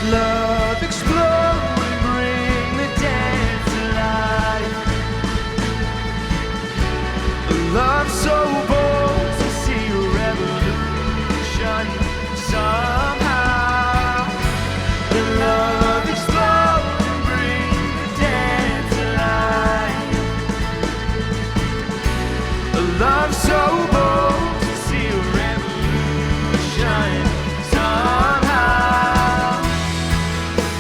love explode and bring the dead to life. A love so bold to see a revolution somehow. The love explode and bring the dead to life. A love so bold to see a revolution somehow.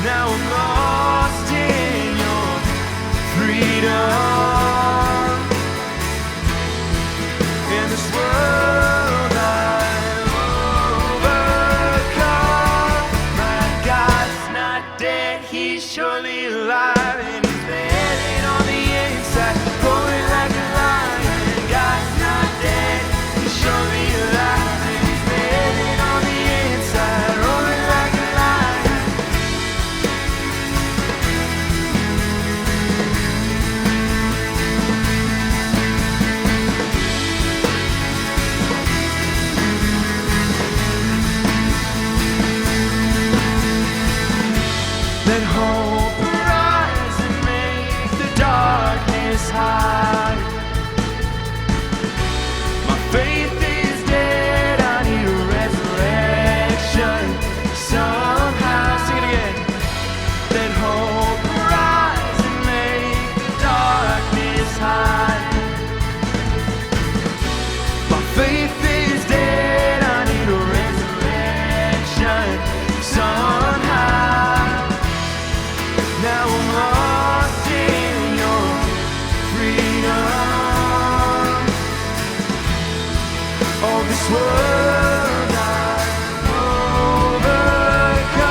Now I'm lost in your freedom. In this world I've overcome. My God's not dead, he's surely alive, and he's living on the inside, roaring like a lion. God's not dead, he's surely alive, and he's living on the inside, roaring like a lion. Let hope arise and make the darkness hide. My faith is dead, I need a resurrection somehow. Sing it again. Let hope arise and make the darkness hide. My faith is dead, I need a resurrection somehow. Now I'm lost in your freedom. Oh, this world I've overcome.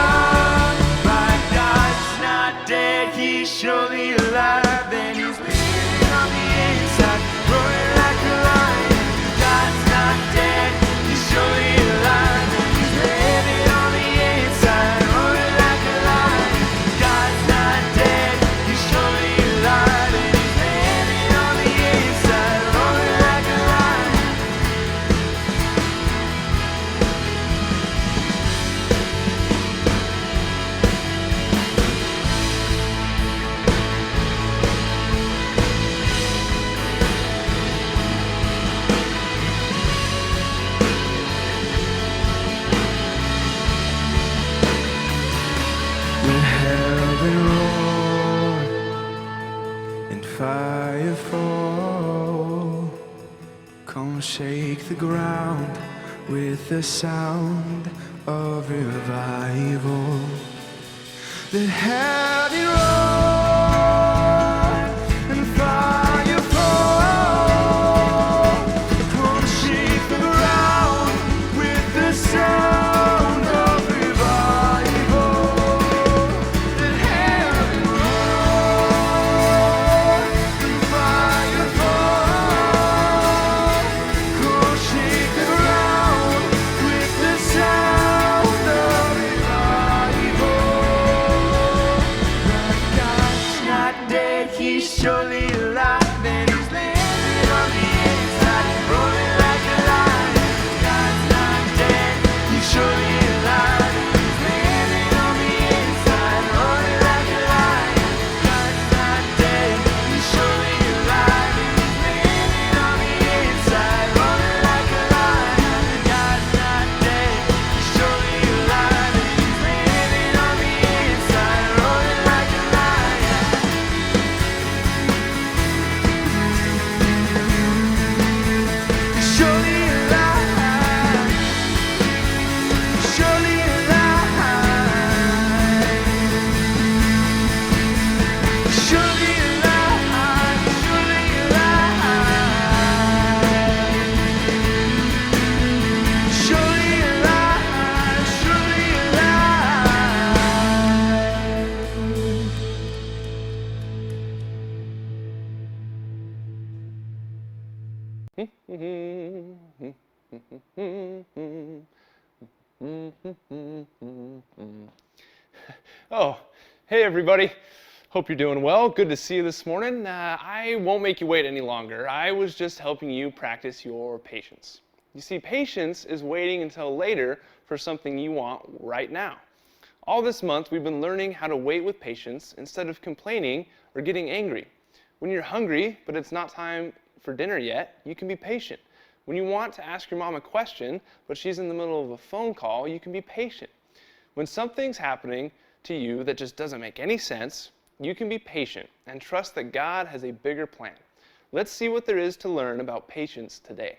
My God's not dead, he's surely alive, and he's living on the inside, roaring like a lion. God's not dead, he's surely alive, and he's living on the inside, roaring like a lion. God's not dead, he's surely alive, and he's living on the inside, roaring like a lion. Let heaven roar and fire fall. Come shake the ground with the sound of revival. Let heaven roar and fire fall. Come shake the ground with the sound of revival. Let heaven roar and fire fall. Come shake the ground with the sound of revival. My God's not dead, he's surely alive, and he's living on the inside, roaring like a lion. God's not dead, he's surely alive, and he's living on the inside, roaring like a lion. God's not dead, he's surely alive, and he's living on the inside, roaring like a lion. God's not dead, he's surely alive, and he's living on the inside, roaring like a lion. Surely alive, surely alive, surely alive, surely alive, surely alive, surely Oh, hey everybody. Hope you're doing well. Good to see you this morning. I won't make you wait any longer. I was just helping you practice your patience. You see, patience is waiting until later for something you want right now. All this month, we've been learning how to wait with patience instead of complaining or getting angry. When you're hungry, but it's not time for dinner yet, you can be patient. When you want to ask your mom a question, but she's in the middle of a phone call, you can be patient. When something's happening to you that just doesn't make any sense, you can be patient and trust that God has a bigger plan. Let's see what there is to learn about patience today.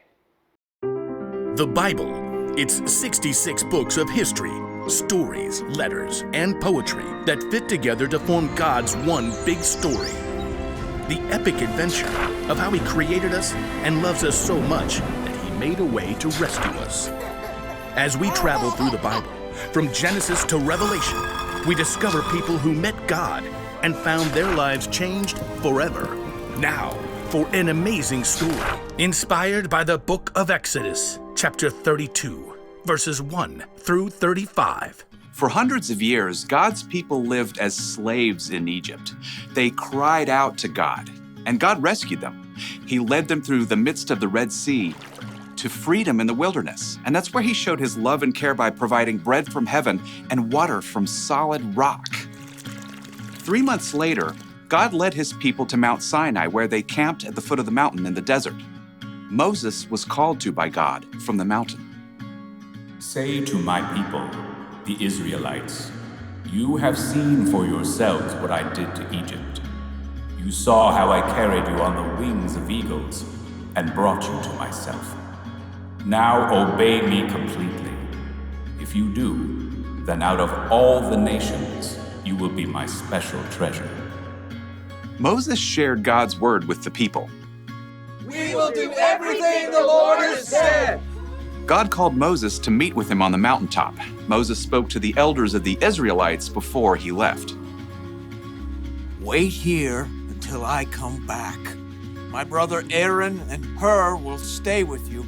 The Bible. It's 66 books of history, stories, letters, and poetry that fit together to form God's one big story. The epic adventure of how He created us and loves us so much that He made a way to rescue us. As we travel through the Bible, from Genesis to Revelation, we discover people who met God and found their lives changed forever. Now, for an amazing story inspired by the book of Exodus, chapter 32, verses 1 through 35. For hundreds of years, God's people lived as slaves in Egypt. They cried out to God, and God rescued them. He led them through the midst of the Red Sea to freedom in the wilderness. And that's where He showed His love and care by providing bread from heaven and water from solid rock. 3 months later, God led His people to Mount Sinai, where they camped at the foot of the mountain in the desert. Moses was called to by God from the mountain. Say to my people, the Israelites, you have seen for yourselves what I did to Egypt. You saw how I carried you on the wings of eagles and brought you to myself. Now obey me completely. If you do, then out of all the nations, you will be my special treasure. Moses shared God's word with the people. We will do everything the Lord has said. God called Moses to meet with Him on the mountaintop. Moses spoke to the elders of the Israelites before he left. Wait here until I come back. My brother Aaron and Hur will stay with you.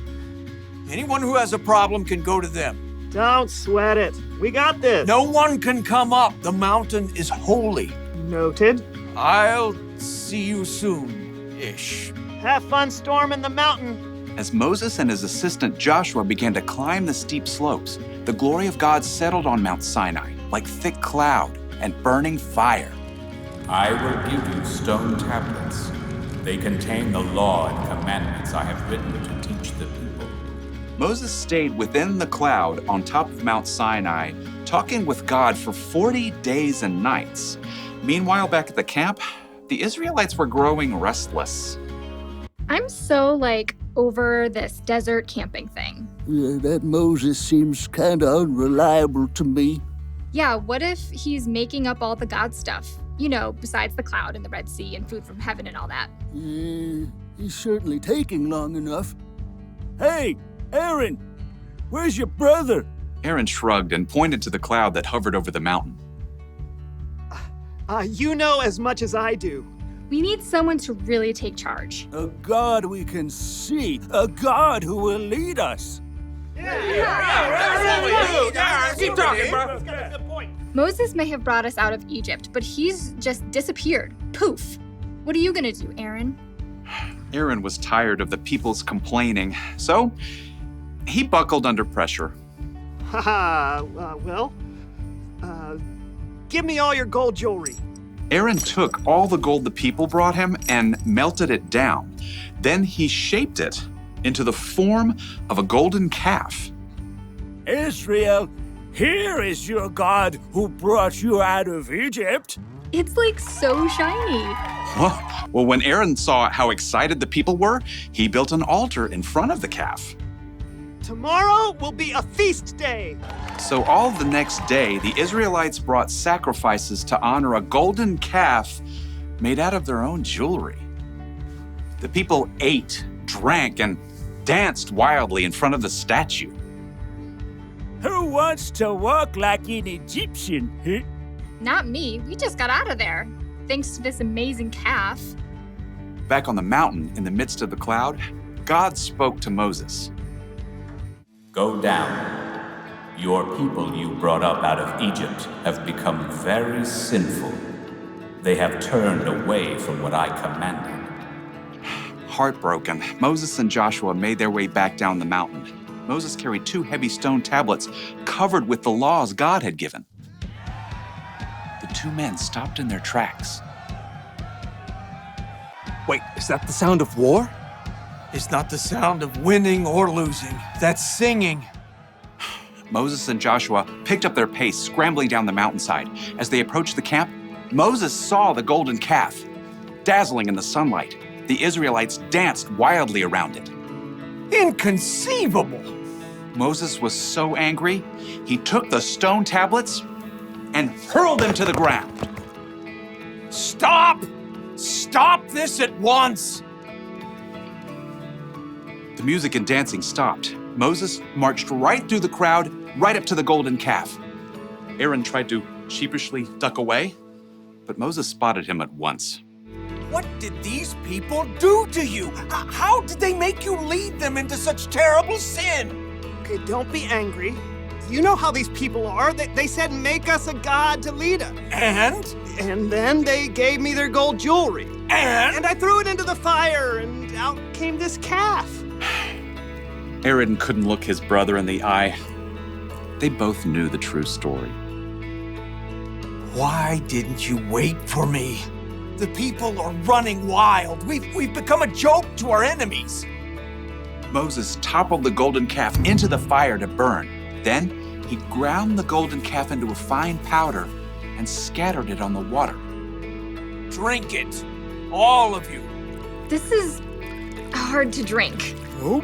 Anyone who has a problem can go to them. Don't sweat it. We got this. No one can come up. The mountain is holy. Noted. I'll see you soon-ish. Have fun storming the mountain. As Moses and his assistant Joshua began to climb the steep slopes, the glory of God settled on Mount Sinai like thick cloud and burning fire. I will give you stone tablets. They contain the law and commandments I have written to teach the people. Moses stayed within the cloud on top of Mount Sinai, talking with God for 40 days and nights. Meanwhile, back at the camp, the Israelites were growing restless. I'm so, over this desert camping thing. That Moses seems kind of unreliable to me. Yeah, what if he's making up all the God stuff? You know, besides the cloud and the Red Sea and food from heaven and all that. He's certainly taking long enough. Hey, Aaron, where's your brother? Aaron shrugged and pointed to the cloud that hovered over the mountain. You know as much as I do. We need someone to really take charge. A God we can see, a God who will lead us. Keep talking, bro. Moses may have brought us out of Egypt, but he's just disappeared. Poof. What are you gonna do, Aaron? Aaron was tired of the people's complaining, so he buckled under pressure. Give me all your gold jewelry. Aaron took all the gold the people brought him and melted it down. Then he shaped it into the form of a golden calf. Israel, here is your God who brought you out of Egypt. It's so shiny. Well, when Aaron saw how excited the people were, he built an altar in front of the calf. Tomorrow will be a feast day. So all the next day, the Israelites brought sacrifices to honor a golden calf made out of their own jewelry. The people ate, drank, and danced wildly in front of the statue. Who wants to walk like an Egyptian? Huh? Not me. We just got out of there. Thanks to this amazing calf. Back on the mountain, in the midst of the cloud, God spoke to Moses. Go down. Your people you brought up out of Egypt have become very sinful. They have turned away from what I commanded. Heartbroken, Moses and Joshua made their way back down the mountain. Moses carried 2 heavy stone tablets covered with the laws God had given. two men stopped in their tracks. Wait, is that the sound of war? It's not the sound of winning or losing. That's singing. Moses and Joshua picked up their pace, scrambling down the mountainside. As they approached the camp, Moses saw the golden calf. Dazzling in the sunlight, the Israelites danced wildly around it. Inconceivable! Moses was so angry, he took the stone tablets and hurled them to the ground. Stop! Stop this at once! The music and dancing stopped. Moses marched right through the crowd, right up to the golden calf. Aaron tried to sheepishly duck away, but Moses spotted him at once. What did these people do to you? How did they make you lead them into such terrible sin? Okay, don't be angry. You know how these people are. They said, make us a god to lead us. And then they gave me their gold jewelry. And I threw it into the fire, and out came this calf. Aaron couldn't look his brother in the eye. They both knew the true story. Why didn't you wait for me? The people are running wild. We've become a joke to our enemies. Moses toppled the golden calf into the fire to burn. Then he ground the golden calf into a fine powder and scattered it on the water. Drink it, all of you. This is hard to drink. Oh,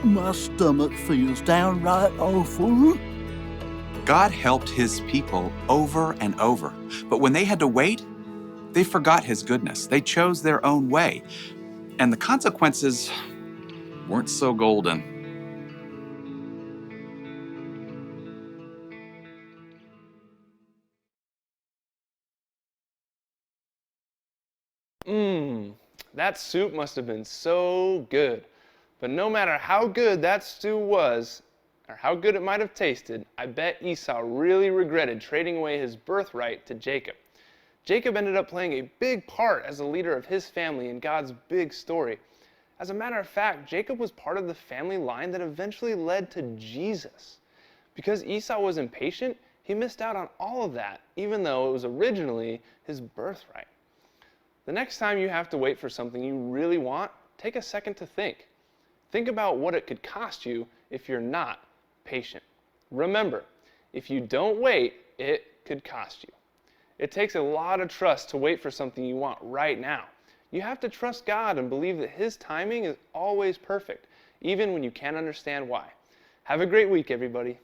my stomach feels downright awful. God helped his people over and over, but when they had to wait, they forgot his goodness. They chose their own way, and the consequences weren't so golden. That soup must have been so good. But no matter how good that stew was, or how good it might have tasted, I bet Esau really regretted trading away his birthright to Jacob. Jacob ended up playing a big part as a leader of his family in God's big story. As a matter of fact, Jacob was part of the family line that eventually led to Jesus. Because Esau was impatient, he missed out on all of that, even though it was originally his birthright. The next time you have to wait for something you really want, take a second to think. Think about what it could cost you if you're not patient. Remember, if you don't wait, it could cost you. It takes a lot of trust to wait for something you want right now. You have to trust God and believe that His timing is always perfect, even when you can't understand why. Have a great week, everybody.